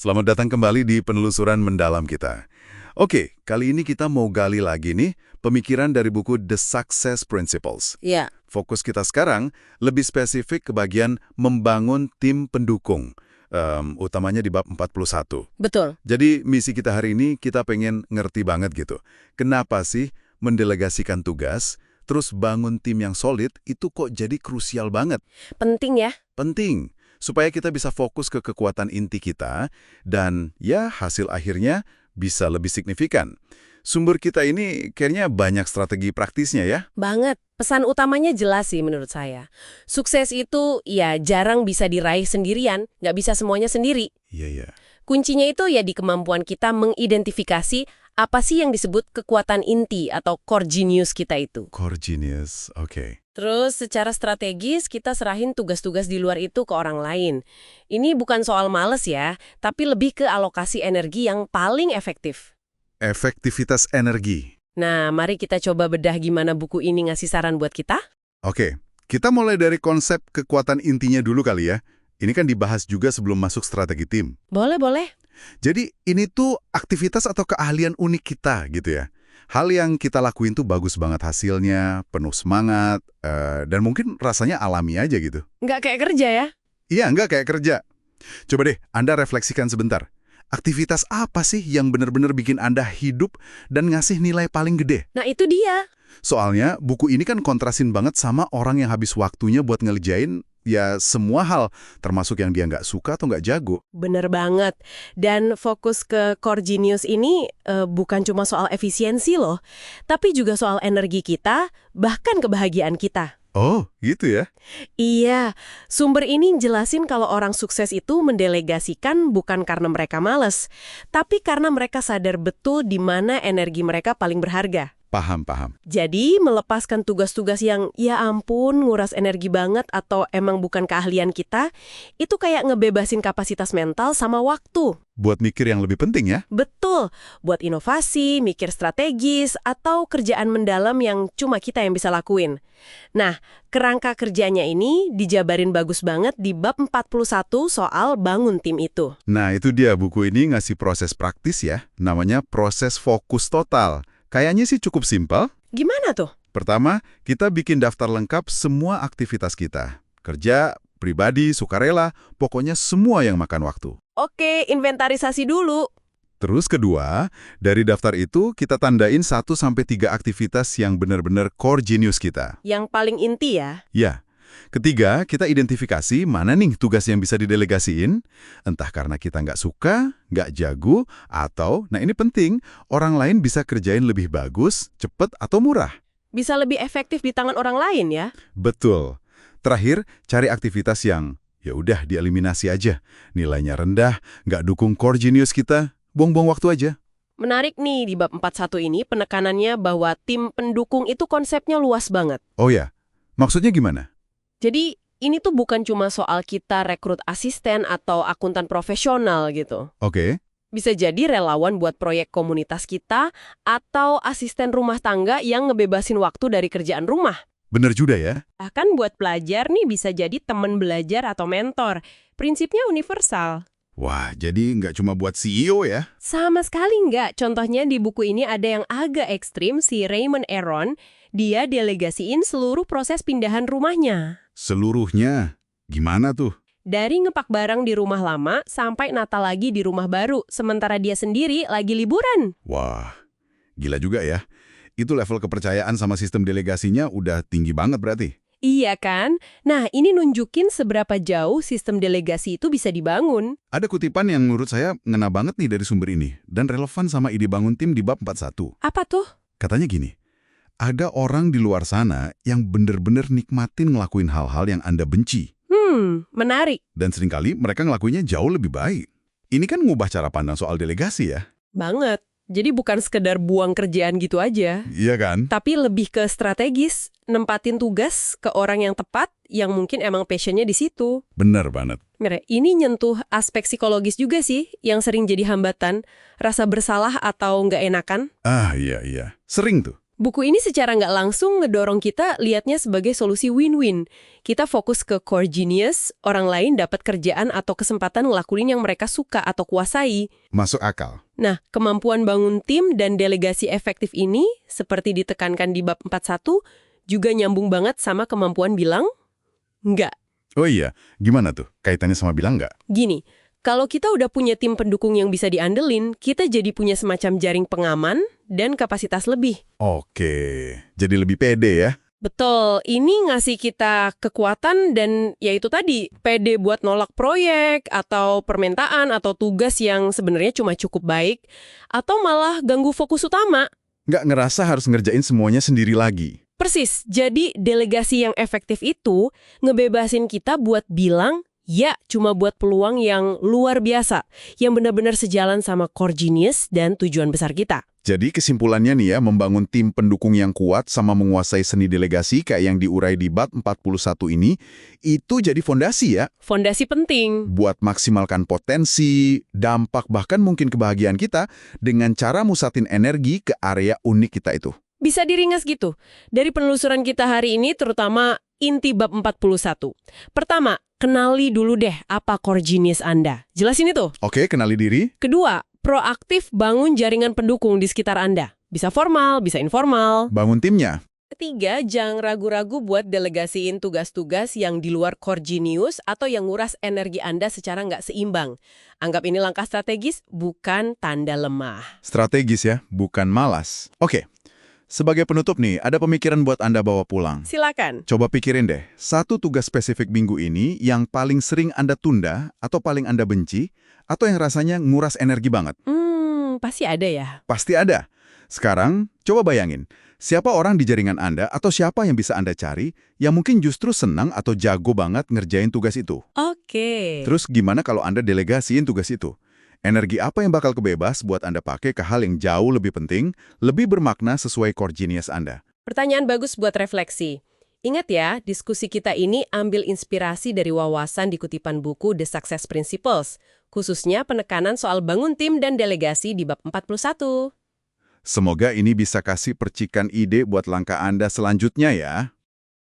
Selamat datang kembali di penelusuran mendalam kita. Oke, kali ini kita mau gali lagi nih pemikiran dari buku The Success Principles. Ya, Fokus kita sekarang lebih spesifik ke bagian membangun tim pendukung, utamanya di bab 41. betul. Jadi misi kita hari ini kita pengen ngerti banget gitu. Kenapa sih mendelegasikan tugas, terus bangun tim yang solid itu kok jadi krusial banget? Penting ya. Penting, supaya kita bisa fokus ke kekuatan inti kita, dan ya hasil akhirnya bisa lebih signifikan. Sumber kita ini kayaknya banyak strategi praktisnya ya. Banget. Pesan utamanya jelas sih menurut saya. Sukses itu ya jarang bisa diraih sendirian, nggak bisa semuanya sendiri. Iya, iya. Kuncinya itu ya di kemampuan kita mengidentifikasi apa sih yang disebut kekuatan inti atau core genius kita itu. Core genius, oke. Terus secara strategis kita serahin tugas-tugas di luar itu ke orang lain. Ini bukan soal males ya, tapi lebih ke alokasi energi yang paling efektif. Efektivitas energi. Nah, mari kita coba bedah gimana buku ini ngasih saran buat kita. Oke, kita mulai dari konsep kekuatan intinya dulu kali ya. Ini kan dibahas juga sebelum masuk strategi tim. Boleh. Jadi ini tuh aktivitas atau keahlian unik kita gitu ya. Hal yang kita lakuin tuh bagus banget hasilnya, penuh semangat, dan mungkin rasanya alami aja gitu. Nggak kayak kerja ya? Iya, nggak kayak kerja. Coba deh, Anda refleksikan sebentar. Aktivitas apa sih yang benar-benar bikin Anda hidup dan ngasih nilai paling gede? Nah itu dia. Soalnya buku ini kan kontrasin banget sama orang yang habis waktunya buat ngerjain ya semua hal, termasuk yang dia nggak suka atau nggak jago. Bener banget. Dan fokus ke core genius ini bukan cuma soal efisiensi loh, tapi juga soal energi kita, bahkan kebahagiaan kita. Oh, gitu ya? Iya, sumber ini jelasin kalau orang sukses itu mendelegasikan bukan karena mereka males, tapi karena mereka sadar betul di mana energi mereka paling berharga. Paham. Jadi, melepaskan tugas-tugas yang ya ampun nguras energi banget atau emang bukan keahlian kita, itu kayak ngebebasin kapasitas mental sama waktu. Buat mikir yang lebih penting ya? Betul, buat inovasi, mikir strategis, atau kerjaan mendalam yang cuma kita yang bisa lakuin. Nah, kerangka kerjanya ini dijabarin bagus banget di bab 41 soal bangun tim itu. Nah, itu dia buku ini ngasih proses praktis ya, namanya proses fokus total. Kayaknya sih cukup simpel. Gimana tuh? Pertama, kita bikin daftar lengkap semua aktivitas kita. Kerja, pribadi, sukarela, pokoknya semua yang makan waktu. Oke, inventarisasi dulu. Terus kedua, dari daftar itu kita tandain 1-3 aktivitas yang benar-benar core genius kita. Yang paling inti ya. Ya. Ketiga, kita identifikasi mana nih tugas yang bisa didelegasiin, entah karena kita nggak suka, nggak jago, atau, nah ini penting, orang lain bisa kerjain lebih bagus, cepet, atau murah. Bisa lebih efektif di tangan orang lain ya. Betul. Terakhir, cari aktivitas yang, ya udah dieliminasi aja. Nilainya rendah, nggak dukung core genius kita, buang-buang waktu aja. Menarik nih, di bab 41 ini penekanannya bahwa tim pendukung itu konsepnya luas banget. Oh ya, maksudnya gimana? Jadi, ini tuh bukan cuma soal kita rekrut asisten atau akuntan profesional gitu. Oke. Bisa jadi relawan buat proyek komunitas kita atau asisten rumah tangga yang ngebebasin waktu dari kerjaan rumah. Bener juga ya. Bahkan buat pelajar nih bisa jadi teman belajar atau mentor. Prinsipnya universal. Wah, jadi nggak cuma buat CEO ya? Sama sekali nggak. Contohnya di buku ini ada yang agak ekstrim, si Raymond Aron. Dia delegasiin seluruh proses pindahan rumahnya. Seluruhnya? Gimana tuh? Dari ngepak barang di rumah lama sampai Natal lagi di rumah baru, sementara dia sendiri lagi liburan. Wah, gila juga ya. Itu level kepercayaan sama sistem delegasinya udah tinggi banget berarti. Iya kan? Nah, ini nunjukin seberapa jauh sistem delegasi itu bisa dibangun. Ada kutipan yang menurut saya ngena banget nih dari sumber ini, dan relevan sama ide bangun tim di bab 41. Apa tuh? Katanya gini, ada orang di luar sana yang bener-bener nikmatin ngelakuin hal-hal yang Anda benci. Menarik. Dan seringkali mereka ngelakuinnya jauh lebih baik. Ini kan ngubah cara pandang soal delegasi ya. Banget. Jadi bukan sekedar buang kerjaan gitu aja. Iya kan? Tapi lebih ke strategis, nempatin tugas ke orang yang tepat, yang mungkin emang passionnya di situ. Bener banget. Ini nyentuh aspek psikologis juga sih, yang sering jadi hambatan. Rasa bersalah atau nggak enakan. Iya. Sering tuh. Buku ini secara nggak langsung ngedorong kita lihatnya sebagai solusi win-win. Kita fokus ke core genius, orang lain dapat kerjaan atau kesempatan ngelakuin yang mereka suka atau kuasai. Masuk akal. Nah, kemampuan bangun tim dan delegasi efektif ini, seperti ditekankan di bab 41, juga nyambung banget sama kemampuan bilang, enggak. Oh iya, gimana tuh? Kaitannya sama bilang nggak? Gini, kalau kita udah punya tim pendukung yang bisa diandelin, kita jadi punya semacam jaring pengaman dan kapasitas lebih. Oke, jadi lebih pede ya? Betul, ini ngasih kita kekuatan dan ya itu tadi, pede buat nolak proyek atau permintaan atau tugas yang sebenarnya cuma cukup baik, atau malah ganggu fokus utama. Nggak ngerasa harus ngerjain semuanya sendiri lagi. Persis, jadi delegasi yang efektif itu ngebebasin kita buat bilang, ya, cuma buat peluang yang luar biasa, yang benar-benar sejalan sama core genius dan tujuan besar kita. Jadi kesimpulannya nih ya, membangun tim pendukung yang kuat sama menguasai seni delegasi kayak yang diurai di bab 41 ini, itu jadi fondasi ya, Fondasi penting. buat maksimalkan potensi, dampak, bahkan mungkin kebahagiaan kita dengan cara musatin energi ke area unik kita itu. Bisa diringkas gitu. Dari penelusuran kita hari ini, terutama inti bab 41. Pertama, kenali dulu deh apa core genius Anda. Jelasin itu. Oke, kenali diri. Kedua, proaktif bangun jaringan pendukung di sekitar Anda. Bisa formal, bisa informal. Bangun timnya. Ketiga, jangan ragu-ragu buat delegasiin tugas-tugas yang di luar core genius atau yang nguras energi Anda secara nggak seimbang. Anggap ini langkah strategis, bukan tanda lemah. Strategis ya, bukan malas. Oke, sebagai penutup nih, ada pemikiran buat Anda bawa pulang. Silakan. Coba pikirin deh, satu tugas spesifik minggu ini yang paling sering Anda tunda atau paling Anda benci, atau yang rasanya nguras energi banget. Pasti ada ya. Pasti ada. Sekarang, coba bayangin, siapa orang di jaringan Anda atau siapa yang bisa Anda cari yang mungkin justru senang atau jago banget ngerjain tugas itu. Oke. Terus gimana kalau Anda delegasiin tugas itu? Energi apa yang bakal kebebas buat Anda pakai ke hal yang jauh lebih penting, lebih bermakna sesuai core genius Anda? Pertanyaan bagus buat refleksi. Ingat ya, diskusi kita ini ambil inspirasi dari wawasan di kutipan buku The Success Principles, khususnya penekanan soal bangun tim dan delegasi di bab 41. Semoga ini bisa kasih percikan ide buat langkah Anda selanjutnya ya.